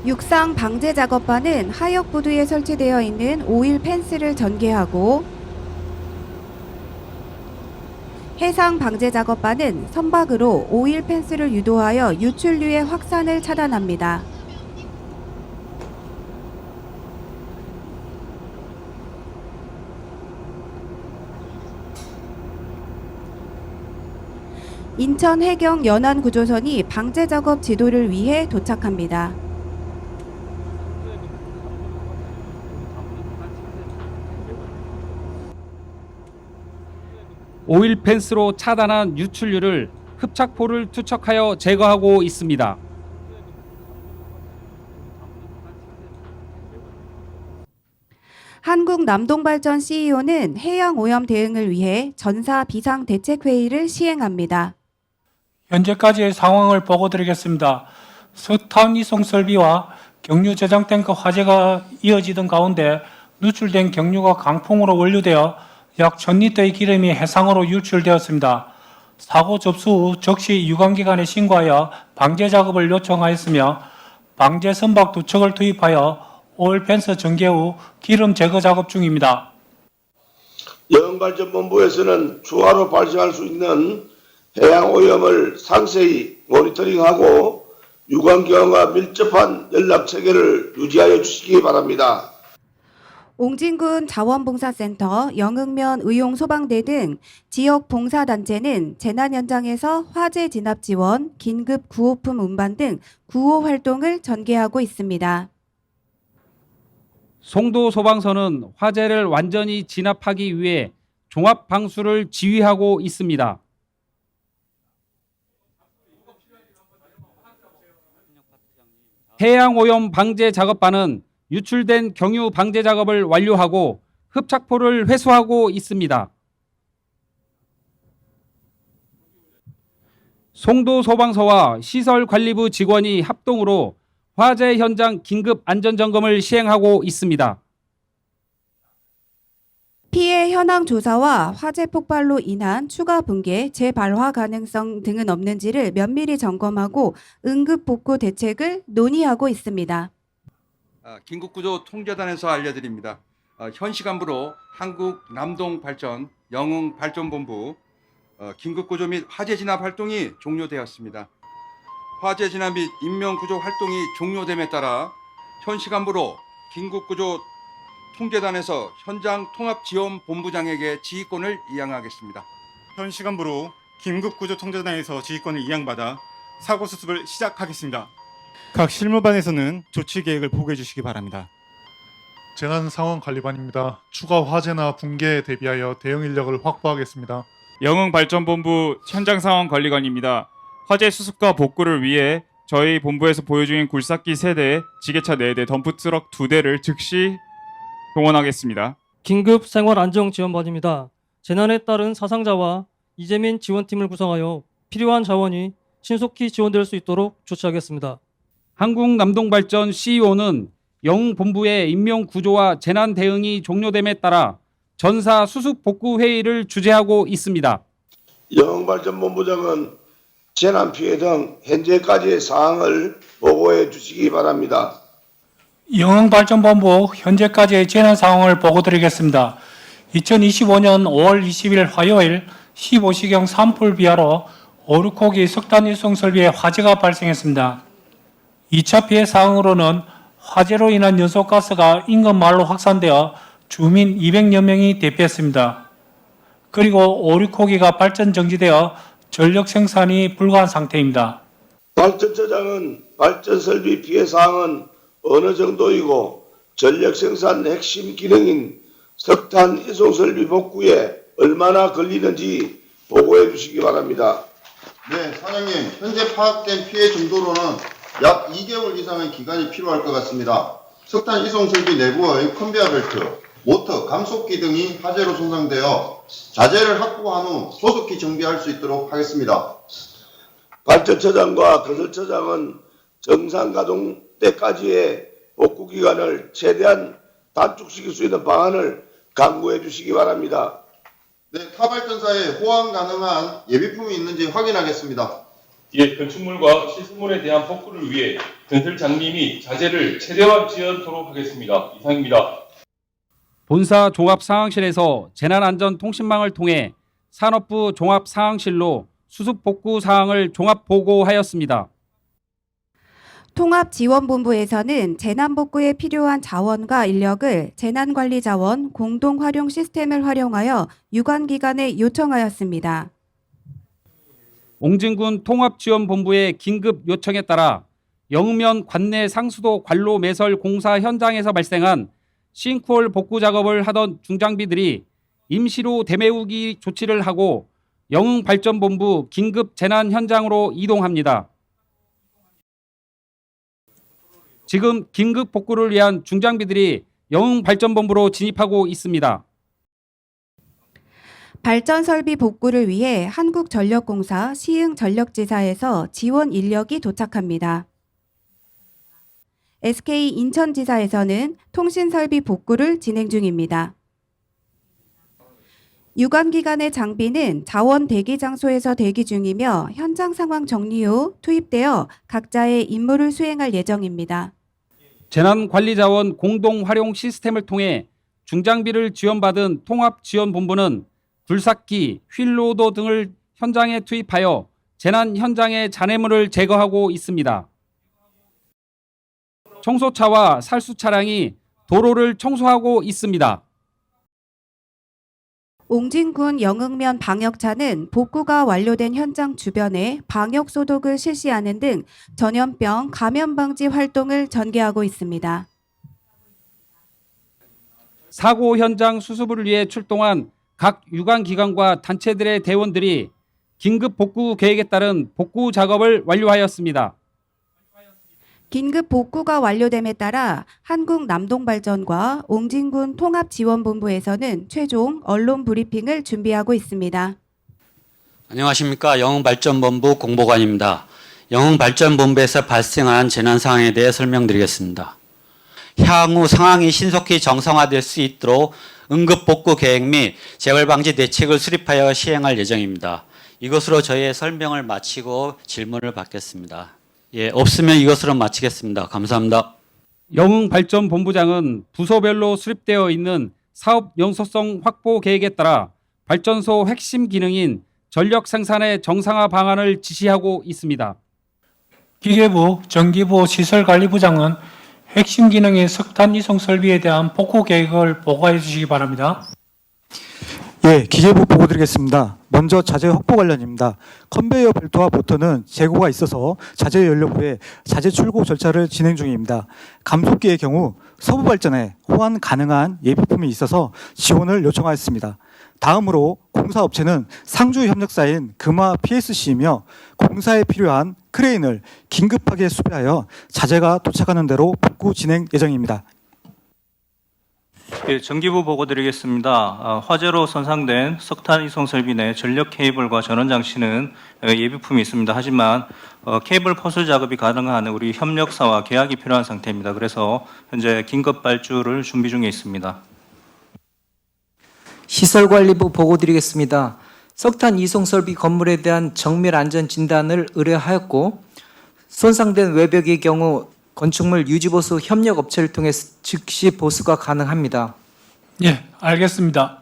육상 방제 작업반은 하역 부두에 설치되어 있는 오일 펜스를 전개하고 해상 방제 작업반은 선박으로 오일 펜스를 유도하여 유출류의 확산을 차단합니다. 인천 해경 연안구조선이 방제 작업 지도를 위해 도착합니다. 오일 펜스로 차단한 유출류를 흡착포를 투척하여 제거하고 있습니다. 한국남동발전 CEO는 해양오염 대응을 위해 전사 비상대책회의를 시행합니다. 현재까지의 상황을 보고드리겠습니다. 석탄 이송 설비와 경유 저장 탱크 화재가 이어지던 가운데 누출된 경유가 강풍으로 원류되어 약 1000리터의 기름이 해상으로 유출되었습니다. 사고 접수 후 즉시 유관기관에 신고하여 방제 작업을 요청하였으며 방제 선박 2척을 투입하여 오일 펜스 전개 후 기름 제거 작업 중입니다. 영흥발전본부에서는 추가로 발생할 수 있는 해양 오염을 상세히 모니터링하고 유관기관과 밀접한 연락 체계를 유지하여 주시기 바랍니다. 옹진군 자원봉사센터, 영흥면 의용소방대 등 지역 봉사단체는 재난 현장에서 화재 진압 지원, 긴급 구호품 운반 등 구호 활동을 전개하고 있습니다. 송도 소방서는 화재를 완전히 진압하기 위해 종합 방수를 지휘하고 있습니다. 해양오염 방제 작업반은 유출된 경유 방제 작업을 완료하고 흡착포를 회수하고 있습니다. 송도 소방서와 시설관리부 직원이 합동으로 화재 현장 긴급 안전점검을 시행하고 있습니다. 피해 현황 조사와 화재 폭발로 인한 추가 붕괴, 재발화 가능성 등은 없는지를 면밀히 점검하고 응급복구 대책을 논의하고 있습니다. 긴급구조 통제단에서 알려드립니다. 현 시간부로 한국남동발전 영흥발전본부 긴급구조 및 화재 진압 활동이 종료되었습니다. 화재 진압 및 인명구조 활동이 종료됨에 따라 현 시간부로 긴급구조 통제단에서 현장 통합지원본부장에게 지휘권을 이양하겠습니다. 현 시간부로 긴급구조 통제단에서 지휘권을 이양받아 사고 수습을 시작하겠습니다. 각 실무반에서는 조치 계획을 보고해 주시기 바랍니다. 재난상황관리반입니다. 추가 화재나 붕괴에 대비하여 대응 인력을 확보하겠습니다. 영흥발전본부 현장상황관리관입니다. 화재 수습과 복구를 위해 저희 본부에서 보유 중인 굴삭기 3대, 지게차 4대, 덤프트럭 2대를 즉시 동원하겠습니다. 긴급 생활안정지원반입니다. 재난에 따른 사상자와 이재민 지원팀을 구성하여 필요한 자원이 신속히 지원될 수 있도록 조치하겠습니다. 한국남동발전 CEO는 영흥본부의 인명구조와 재난 대응이 종료됨에 따라 전사 수습 복구 회의를 주재하고 있습니다. 영흥발전본부장은 재난 피해 등 현재까지의 사항을 보고해 주시기 바랍니다. 영흥발전본부 현재까지의 재난 상황을 보고드리겠습니다. 2025년 5월 20일 화요일 15시경 산불 비화로 오르코기 석탄 유송 설비에 화재가 발생했습니다. 2차 피해 사항으로는 화재로 인한 연소가스가 인근 마을로 확산되어 주민 200여 명이 대피했습니다. 그리고 오르코기가 발전 정지되어 전력 생산이 불가한 상태입니다. 발전처장은 발전 설비 피해 사항은 어느 정도이고 전력 생산 핵심 기능인 석탄 이송 설비 복구에 얼마나 걸리는지 보고해 주시기 바랍니다. 네, 사장님, 현재 파악된 피해 정도로는 약 2개월 이상의 기간이 필요할 것 같습니다. 석탄 이송 설비 내부의 컨베어 벨트, 모터, 감속기 등이 화재로 손상되어 자재를 확보한 후 조속히 정비할 수 있도록 하겠습니다. 발전처장과 건설처장은 정상 가동 때까지의 복구 기간을 최대한 단축시킬 수 있는 방안을 강구해 주시기 바랍니다. 네, 타발전사에 호환 가능한 예비품이 있는지 확인하겠습니다. 예, 건축물과 시설물에 대한 복구를 위해 건설 장비 및 자재를 최대한 지원토록 하겠습니다. 이상입니다. 본사 종합상황실에서 재난안전통신망을 통해 산업부 종합상황실로 수습 복구 사항을 종합 보고하였습니다. 통합지원본부에서는 재난복구에 필요한 자원과 인력을 재난관리자원 공동활용 시스템을 활용하여 유관기관에 요청하였습니다. 옹진군 통합지원본부의 긴급 요청에 따라 영면 관내 상수도 관로 매설 공사 현장에서 발생한 싱크홀 복구 작업을 하던 중장비들이 임시로 대메우기 조치를 하고 영흥발전본부 긴급 재난 현장으로 이동합니다. 지금 긴급 복구를 위한 중장비들이 영흥발전본부로 진입하고 있습니다. 발전설비 복구를 위해 한국전력공사 시흥전력지사에서 지원 인력이 도착합니다. SK 인천지사에서는 통신설비 복구를 진행 중입니다. 유관기관의 장비는 자원 대기 장소에서 대기 중이며 현장 상황 정리 후 투입되어 각자의 임무를 수행할 예정입니다. 재난관리자원 공동활용 시스템을 통해 중장비를 지원받은 통합지원본부는 굴삭기, 휠로더 등을 현장에 투입하여 재난 현장의 잔해물을 제거하고 있습니다. 청소차와 살수 차량이 도로를 청소하고 있습니다. 옹진군 영흥면 방역차는 복구가 완료된 현장 주변에 방역 소독을 실시하는 등 전염병 감염 방지 활동을 전개하고 있습니다. 사고 현장 수습을 위해 출동한 각 유관기관과 단체들의 대원들이 긴급 복구 계획에 따른 복구 작업을 완료하였습니다. 긴급 복구가 완료됨에 따라 한국남동발전과 옹진군 통합지원본부에서는 최종 언론 브리핑을 준비하고 있습니다. 안녕하십니까. 영흥발전본부 공보관입니다. 영흥발전본부에서 발생한 재난 상황에 대해 설명드리겠습니다. 향후 상황이 신속히 정상화될 수 있도록 응급복구 계획 및 재발방지 대책을 수립하여 시행할 예정입니다. 이것으로 저희의 설명을 마치고 질문을 받겠습니다. 예, 없으면 이것으로 마치겠습니다. 감사합니다. 영흥발전본부장은 부서별로 수립되어 있는 사업 연소성 확보 계획에 따라 발전소 핵심 기능인 전력 생산의 정상화 방안을 지시하고 있습니다. 기계부, 전기부, 시설관리부장은 핵심 기능인 석탄 이송 설비에 대한 복구 계획을 보고해 주시기 바랍니다. 예, 기계부 보고 드리겠습니다. 먼저 자재 확보 관련입니다. 컨베이어 벨트와 모터는 재고가 있어서 자재 연료 후에 자재 출고 절차를 진행 중입니다. 감속기의 경우 서부 발전에 호환 가능한 예비품이 있어서 지원을 요청하였습니다. 다음으로 공사업체는 상주 협력사인 금화 PSC이며 공사에 필요한 크레인을 긴급하게 수배하여 자재가 도착하는 대로 복구 진행 예정입니다. 예, 전기부 보고 드리겠습니다. 화재로 손상된 석탄 이송 설비 내 전력 케이블과 전원 장치는 예비품이 있습니다. 하지만 케이블 포술 작업이 가능한 우리 협력사와 계약이 필요한 상태입니다. 그래서 현재 긴급 발주를 준비 중에 있습니다. 시설관리부 보고 드리겠습니다. 석탄 이송 설비 건물에 대한 정밀 안전 진단을 의뢰하였고 손상된 외벽의 경우 건축물 유지보수 협력업체를 통해 즉시 보수가 가능합니다. 예, 알겠습니다.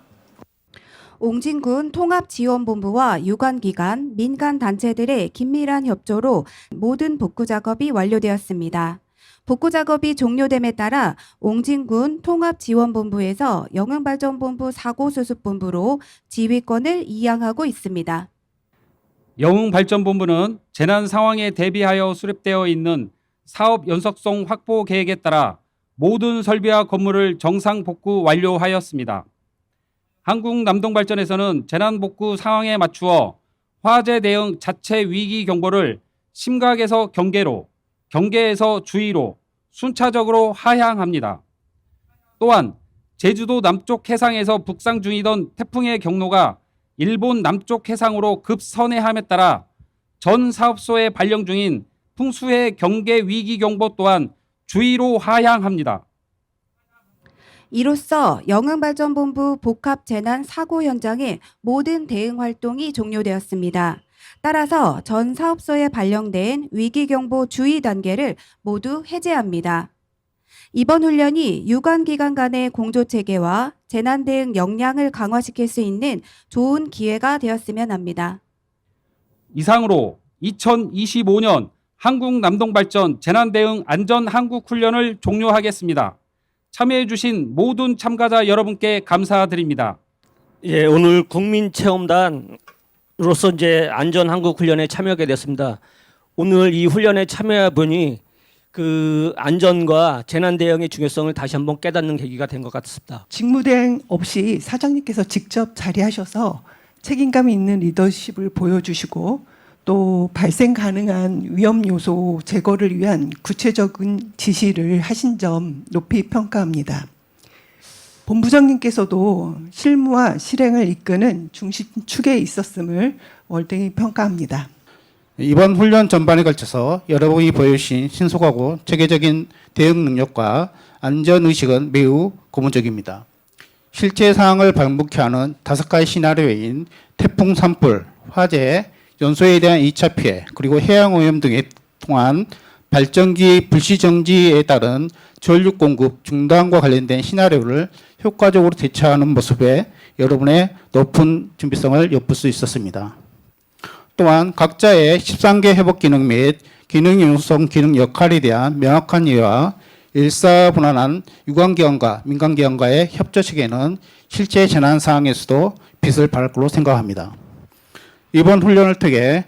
옹진군 통합지원본부와 유관기관, 민간단체들의 긴밀한 협조로 모든 복구 작업이 완료되었습니다. 복구 작업이 종료됨에 따라 옹진군 통합지원본부에서 영흥발전본부 사고수습본부로 지휘권을 이양하고 있습니다. 영흥발전본부는 재난 상황에 대비하여 수립되어 있는 사업 연속성 확보 계획에 따라 모든 설비와 건물을 정상 복구 완료하였습니다. 한국남동발전에서는 재난 복구 상황에 맞추어 화재 대응 자체 위기 경보를 심각에서 경계로, 경계에서 주의로 순차적으로 하향합니다. 또한 제주도 남쪽 해상에서 북상 중이던 태풍의 경로가 일본 남쪽 해상으로 급선회함에 따라 전 사업소에 발령 중인 풍수해 경계 위기 경보 또한 주의로 하향합니다. 이로써 영흥발전본부 복합재난 사고 현장의 모든 대응 활동이 종료되었습니다. 따라서 전 사업소에 발령된 위기경보 주의 단계를 모두 해제합니다. 이번 훈련이 유관기관 간의 공조체계와 재난 대응 역량을 강화시킬 수 있는 좋은 기회가 되었으면 합니다. 이상으로 2025년 한국남동발전 재난대응 안전한국훈련을 종료하겠습니다. 참여해주신 모든 참가자 여러분께 감사드립니다. 예, 오늘 국민체험단으로서 이제 안전한국훈련에 참여하게 됐습니다. 오늘 이 훈련에 참여해 보니 그 안전과 재난 대응의 중요성을 다시 한번 깨닫는 계기가 된 것 같습니다. 직무대행 없이 사장님께서 직접 자리하셔서 책임감 있는 리더십을 보여주시고 또 발생 가능한 위험 요소 제거를 위한 구체적인 지시를 하신 점 높이 평가합니다. 본부장님께서도 실무와 실행을 이끄는 중심축에 있었음을 월등히 평가합니다. 이번 훈련 전반에 걸쳐서 여러분이 보여주신 신속하고 체계적인 대응 능력과 안전의식은 매우 고무적입니다. 실제 상황을 반복해 하는 5가지 시나리오인 태풍 산불, 화재, 연소에 대한 2차 피해, 그리고 해양오염 등에 통한 발전기 불시정지에 따른 전력 공급 중단과 관련된 시나리오를 효과적으로 대처하는 모습에 여러분의 높은 준비성을 엿볼 수 있었습니다. 또한 각자의 13개 회복 기능 및 기능 융성 기능 역할에 대한 명확한 이해와 일사분란한 유관기관과 민간기관과의 협조 체계는 실제 재난 상황에서도 빛을 발할 것으로 생각합니다. 이번 훈련을 통해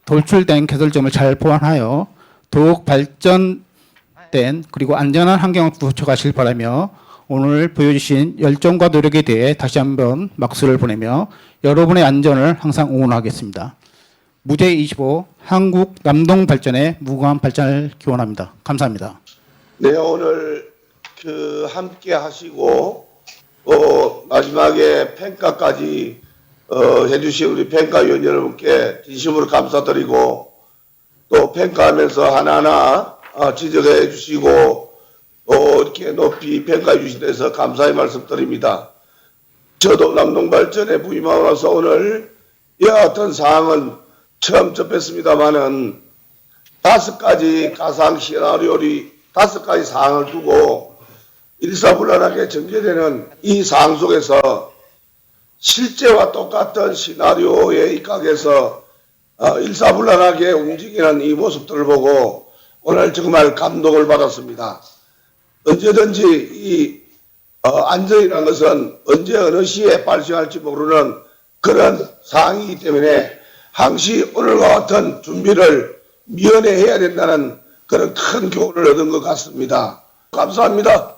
돌출된 개설점을 잘 보완하여 더욱 발전된 그리고 안전한 환경을 구축하실 바라며 오늘 보여주신 열정과 노력에 대해 다시 한번 박수를 보내며 여러분의 안전을 항상 응원하겠습니다. 무제25 한국 남동 발전의 무궁한 발전을 기원합니다. 감사합니다. 네, 오늘 함께 하시고 마지막에 평가까지 해주신 우리 평가위원 여러분께 진심으로 감사드리고 또 평가하면서 하나하나 지적해 주시고 이렇게 높이 평가해 주신 데서 감사의 말씀드립니다. 저도 남동발전에 부임하고 나서 오늘 이와 같은 사항은 처음 접했습니다만은 5가지 가상 시나리오리 5가지 사항을 두고 일사불란하게 전개되는 이 상황 속에서 실제와 똑같은 시나리오에 입각해서 일사불란하게 움직이는 이 모습들을 보고 오늘 정말 감동을 받았습니다. 언제든지 이 안전이라는 것은 언제 어느 시에 발생할지 모르는 그런 상황이기 때문에 항시 오늘과 같은 준비를 미연에 해야 된다는 그런 큰 교훈을 얻은 것 같습니다. 감사합니다.